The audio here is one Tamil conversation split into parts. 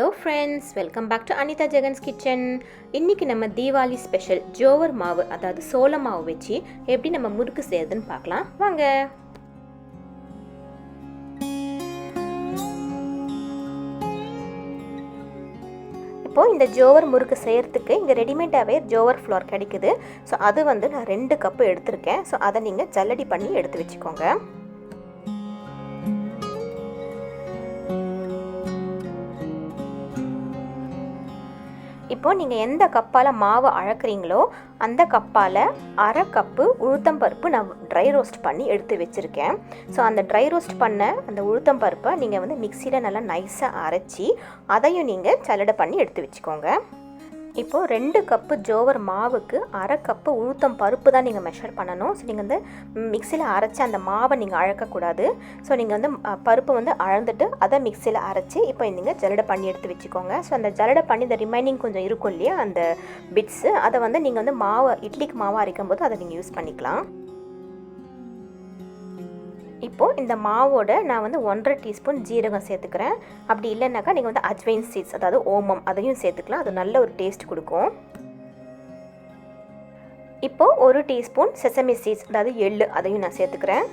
Hello friends, welcome back to anithajaganskitchen. இன்னைக்கு நம்ம தீபாவளி ஸ்பெஷல் ஜோவர் மாவு அதாவது சோள மாவு வச்சு எப்படி நம்ம முறுக்கு செய்யறதுன்னு பார்க்கலாம் வாங்க. இப்போ இந்த ஜோவர் முறுக்கு செய்யறதுக்கு இங்கே ரெடிமேடாகவே ஜோவர் ஃப்ளோர் கிடைக்குது. ஸோ அது வந்து நான் 2 கப்பு எடுத்திருக்கேன். ஸோ அதை நீங்கள் ஜல்லடி பண்ணி எடுத்து வச்சுக்கோங்க. இப்போ நீங்கள் எந்த கப்பால் மாவு அளக்குறீங்களோ அந்த கப்பால் 1/2 கப்பு உளுத்தம்பருப்பு நான் ட்ரை ரோஸ்ட் பண்ணி எடுத்து வச்சுருக்கேன். ஸோ அந்த ட்ரை ரோஸ்ட் பண்ண அந்த உளுத்தம்பருப்பை நீங்கள் வந்து மிக்சியில் நல்லா நைஸாக அரைச்சி அதையும் நீங்கள் சல்லடை பண்ணி எடுத்து வச்சுக்கோங்க. இப்போது 2 கப்பு ஜோவர் மாவுக்கு 1/2 கப்பு உளுத்தம் பருப்பு தான் நீங்கள் மெஷர் பண்ணணும். ஸோ நீங்கள் வந்து மிக்சியில் அரைச்சி அந்த மாவை நீங்கள் அழக்கக்கூடாது. ஸோ நீங்கள் வந்து பருப்பு வந்து அளந்துட்டு அதை மிக்சியில் அரைச்சி இப்போ நீங்கள் ஜல்லடை பண்ணி எடுத்து வச்சுக்கோங்க. ஸோ அந்த ஜல்லடை பண்ணி இந்த ரிமைனிங் கொஞ்சம் இருக்கும் இல்லையா அந்த பிட்ஸு, அதை வந்து நீங்கள் வந்து மாவு இட்லிக்கு மாவு அரைக்கும் போது அதை நீங்கள் யூஸ் பண்ணிக்கலாம். இப்போது இந்த மாவோட நான் வந்து 1.5 டீஸ்பூன் ஜீரகம் சேர்த்துக்கிறேன். அப்படி இல்லைனாக்கா நீங்கள் வந்து அஜ்வைன் சீட்ஸ் அதாவது ஓமம் அதையும் சேர்த்துக்கலாம். அது நல்ல ஒரு டேஸ்ட் கொடுக்கும். இப்போது 1 டீஸ்பூன் செசமி சீட்ஸ் அதாவது எள்ளு அதையும் நான் சேர்த்துக்கிறேன்.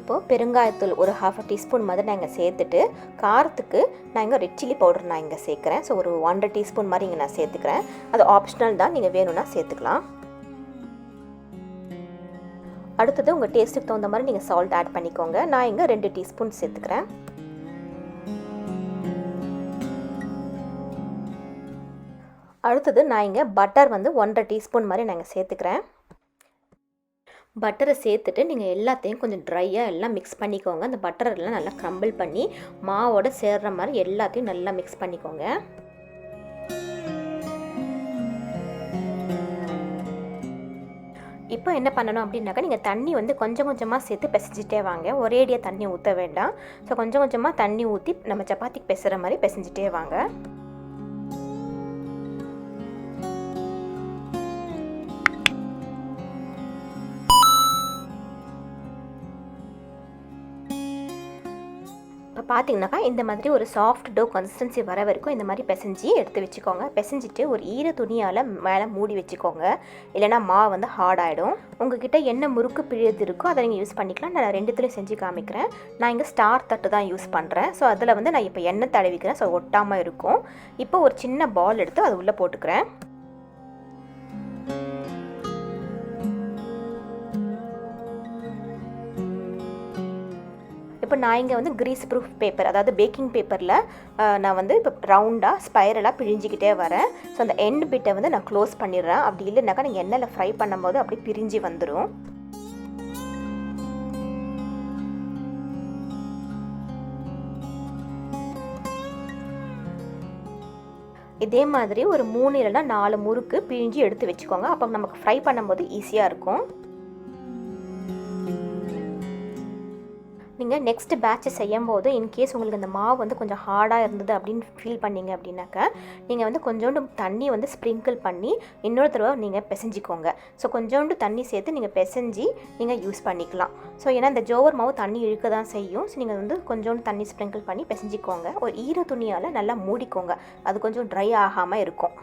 இப்போது பெருங்காயத்தூள் ஒரு 1/2 டீஸ்பூன் மாதிரி நான் இங்கே சேர்த்துட்டு காரத்துக்கு நான் இங்கே ரெட் சில்லி பவுடர் நான் இங்கே சேர்க்குறேன். ஸோ ஒரு 1.5 டீஸ்பூன் மாதிரி இங்கே நான் சேர்த்துக்கிறேன். அது ஆப்ஷனல் தான், நீங்கள் வேணும்னா சேர்த்துக்கலாம். அடுத்தது உங்கள் டேஸ்ட்டுக்கு தகுந்த மாதிரி நீங்கள் சால்ட் ஆட் பண்ணிக்கோங்க. நான் இங்கே 2 டீஸ்பூன் சேர்த்துக்கிறேன். அடுத்தது நான் இங்கே பட்டர் வந்து 1.5 டீஸ்பூன் மாதிரி நான் இங்கே சேர்த்துக்கிறேன். பட்டரை சேர்த்துட்டு நீங்கள் எல்லாத்தையும் கொஞ்சம் ட்ரையாக எல்லாம் மிக்ஸ் பண்ணிக்கோங்க. அந்த பட்டரெல்லாம் நல்லா க்ரம்பிள் பண்ணி மாவோட சேர்கிற மாதிரி எல்லாத்தையும் நல்லா மிக்ஸ் பண்ணிக்கோங்க. இப்போ என்ன பண்ணணும் அப்படின்னாக்கா நீங்கள் தண்ணி வந்து கொஞ்சம் கொஞ்சமாக சேர்த்து பிசைஞ்சிட்டே வாங்க. ஒரேடியாக தண்ணி ஊற்ற வேண்டாம். ஸோ கொஞ்சம் கொஞ்சமாக தண்ணி ஊற்றி நம்ம சப்பாத்திக்கு பிசைகிற மாதிரி பிசைஞ்சிட்டே வாங்க. இப்போ பார்த்தீங்கன்னாக்கா இந்த மாதிரி ஒரு சாஃப்ட் டோ கன்சிஸ்டன்சி வர வரைக்கும் இந்த மாதிரி பிசைஞ்சி எடுத்து வச்சுக்கோங்க. பிசைஞ்சிட்டு ஒரு ஈர துணியால் மேலே மூடி வச்சுக்கோங்க. இல்லைனா மாவு வந்து ஹார்ட் ஆகிடும். உங்ககிட்ட என்ன முறுக்கு பிழியது இருக்கோ அதை நீங்கள் யூஸ் பண்ணிக்கலாம். நான் 2த்துலையும் செஞ்சு காமிக்கிறேன். நான் இங்கே ஸ்டார் தட்டு தான் யூஸ் பண்ணுறேன். ஸோ அதில் வந்து நான் இப்போ எண்ணெய் தடவிக்கிறேன். ஸோ ஒட்டாமல் இருக்கும். இப்போ ஒரு சின்ன பால் எடுத்து அது உள்ளே போட்டுக்கிறேன். இப்போ நான் இங்கே வந்து கிரீஸ் ப்ரூஃப் பேப்பர் அதாவது பேக்கிங் பேப்பரில் நான் வந்து இப்போ ரவுண்டாக ஸ்பைரலாக பிழிஞ்சிக்கிட்டே வரேன். ஸோ அந்த எண்ட் பிட்டை வந்து நான் க்ளோஸ் பண்ணிடுறேன். அப்படி இல்லைனாக்கா நீங்கள் எண்ணெயில் ஃப்ரை பண்ணும்போது அப்படி பிரிஞ்சு வந்துடும். இதே மாதிரி ஒரு 3 இல்லைனா 4 முறுக்கு பிழிஞ்சு எடுத்து வச்சுக்கோங்க. அப்போ நமக்கு ஃப்ரை பண்ணும்போது ஈஸியாக இருக்கும். நீங்கள் நெக்ஸ்ட் பேட்சை செய்யும் போது இன்கேஸ் உங்களுக்கு இந்த மாவு வந்து கொஞ்சம் ஹார்டாக இருந்தது அப்படின்னு ஃபீல் பண்ணிங்க அப்படின்னாக்கா நீங்கள் வந்து கொஞ்சோண்டு தண்ணி வந்து ஸ்ப்ரிங்கிள் பண்ணி இன்னொரு தடவை நீங்கள் பிசைஞ்சிக்கோங்க. ஸோ கொஞ்சோண்டு தண்ணி சேர்த்து நீங்கள் பிசைஞ்சி நீங்கள் யூஸ் பண்ணிக்கலாம். ஸோ ஏன்னா இந்த ஜோவர் மாவு தண்ணி இழுக்க தான் செய்யும். ஸோ நீங்கள் வந்து கொஞ்சோண்டு தண்ணி ஸ்ப்ரிங்கிள் பண்ணி பிசைஞ்சிக்கோங்க. ஒரு ஈர துணியால் நல்லா மூடிக்கோங்க. அது கொஞ்சம் ட்ரை ஆகாமல் இருக்கும்.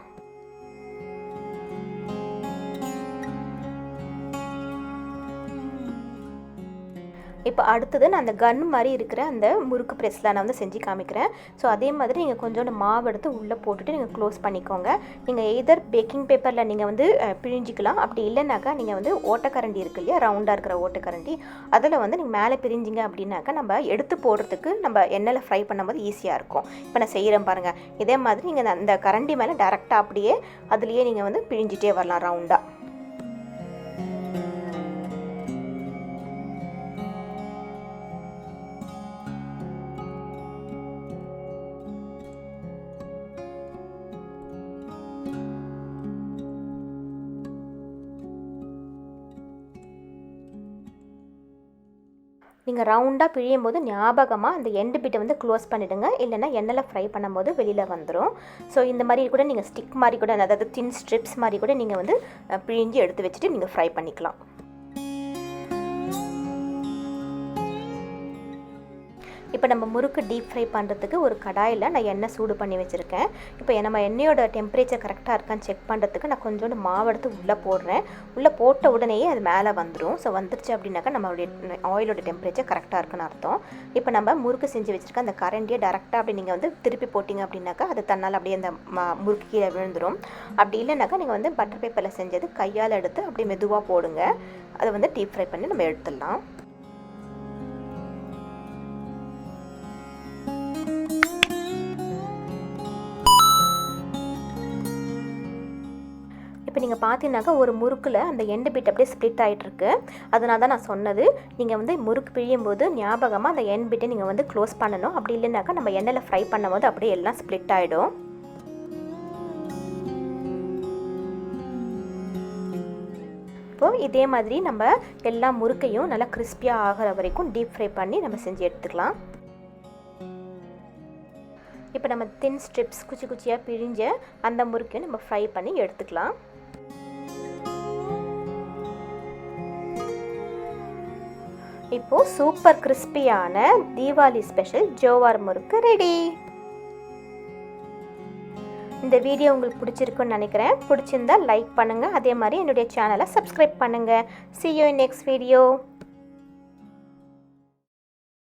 இப்போ அடுத்தது நான் அந்த கன் மாதிரி இருக்கிற அந்த முறுக்கு ப்ரெஸ்ஸில் நான் வந்து செஞ்சு காமிக்கிறேன். ஸோ அதே மாதிரி நீங்கள் கொஞ்சோண்டு மாவு எடுத்து உள்ளே போட்டுட்டு நீங்கள் க்ளோஸ் பண்ணிக்கோங்க. நீங்கள் எதர் பேக்கிங் பேப்பரில் நீங்கள் வந்து பிழிஞ்சிக்கலாம். அப்படி இல்லைனாக்கா நீங்கள் வந்து ஓட்டக்கரண்டி இருக்கு இல்லையா, ரவுண்டாக இருக்கிற ஓட்டக்கரண்டி, அதில் வந்து நீங்கள் மேலே பிரிஞ்சிங்க அப்படின்னாக்கா நம்ம எடுத்து போடுறதுக்கு நம்ம எண்ணெயில் ஃப்ரை பண்ணும்போது ஈஸியாக இருக்கும். இப்போ நான் செய்கிறேன் பாருங்கள். இதே மாதிரி நீங்கள் அந்த கரண்டி மேலே டேரெக்டாக அப்படியே அதுலேயே நீங்கள் வந்து பிழிஞ்சிட்டே வரலாம் ரவுண்டாக. நீங்கள் ரவுண்டாக பிழியும் போது ஞாபகமாக அந்த எண்டு பிட்டை வந்து க்ளோஸ் பண்ணிவிடுங்க. இல்லைனா எண்ணெயில் ஃப்ரை பண்ணும்போது வெளியில் வந்துடும். ஸோ இந்த மாதிரி கூட நீங்கள் ஸ்டிக் மாதிரி கூட அதாவது தின் ஸ்ட்ரிப்ஸ் மாதிரி கூட நீங்கள் வந்து பிழிஞ்சு எடுத்து வச்சுட்டு நீங்கள் ஃப்ரை பண்ணிக்கலாம். இப்போ நம்ம முறுக்கு டீப் ஃப்ரை பண்ணுறதுக்கு ஒரு கடாயில் நான் எண்ணெய் சூடு பண்ணி வச்சுருக்கேன். இப்போ நம்ம எண்ணெயோட டெம்பரேச்சர் கரெக்டாக இருக்கான்னு செக் பண்ணுறதுக்கு நான் கொஞ்சோண்டு மாவு எடுத்து உள்ளே போடுறேன். உள்ளே போட்ட உடனேயே அது மேலே வந்துடும். ஸோ வந்துருச்சு அப்படின்னாக்கா நம்மளுடைய ஆயிலோட டெம்பரேச்சர் கரெக்டாக இருக்குன்னு அர்த்தம். இப்போ நம்ம முறுக்கு செஞ்சு வச்சுருக்க அந்த கரண்டியை டேரெக்டாக அப்படி நீங்கள் வந்து திருப்பி போட்டிங்க அப்படின்னாக்கா அது தன்னால் அப்படியே அந்த முறுக்கு கீழே விழுந்துடும். அப்படி இல்லைனாக்கா நீங்கள் வந்து பட்டர் பேப்பரில் செஞ்சது கையால் எடுத்து அப்படியே மெதுவாக போடுங்க. அதை வந்து டீப் ஃப்ரை பண்ணி நம்ம எடுத்துடலாம். இப்போ நீங்கள் பார்த்தீங்கன்னாக்கா ஒரு முறுக்கில் அந்த எண்டு பிட் அப்படியே ஸ்ப்ளிட் ஆகிட்டுருக்கு. அதனால தான் நான் சொன்னது, நீங்கள் வந்து முறுக்கு பிழியும் போது ஞாபகமாக அந்த எண்ட் பிட்டை நீங்கள் வந்து க்ளோஸ் பண்ணணும். அப்படி இல்லைனாக்கா நம்ம எண்ணெயில் ஃப்ரை பண்ணும் போது அப்படியே எல்லாம் ஸ்ப்ளிட் ஆகிடும். இப்போது இதே மாதிரி நம்ம எல்லா முறுக்கையும் நல்லா கிறிஸ்பியாக ஆகிற வரைக்கும் டீப் ஃப்ரை பண்ணி நம்ம செஞ்சு எடுத்துக்கலாம். இப்போ நம்ம தின் ஸ்ட்ரிப்ஸ் குச்சி குச்சியாக பிழிஞ்ச அந்த முறுக்கையும் நம்ம ஃப்ரை பண்ணி எடுத்துக்கலாம். இப்போது சூப்பர் கிறிஸ்பியான தீபாவளி ஸ்பெஷல் ஜோவார் முறுக்கு ரெடி. இந்த வீடியோ உங்களுக்கு பிடிச்சிருக்குன்னு நினைக்கிறேன். பிடிச்சிருந்தா லைக் பண்ணுங்கள். அதே மாதிரி என்னுடைய சேனலை சப்ஸ்கிரைப் பண்ணுங்கள். See you in next video.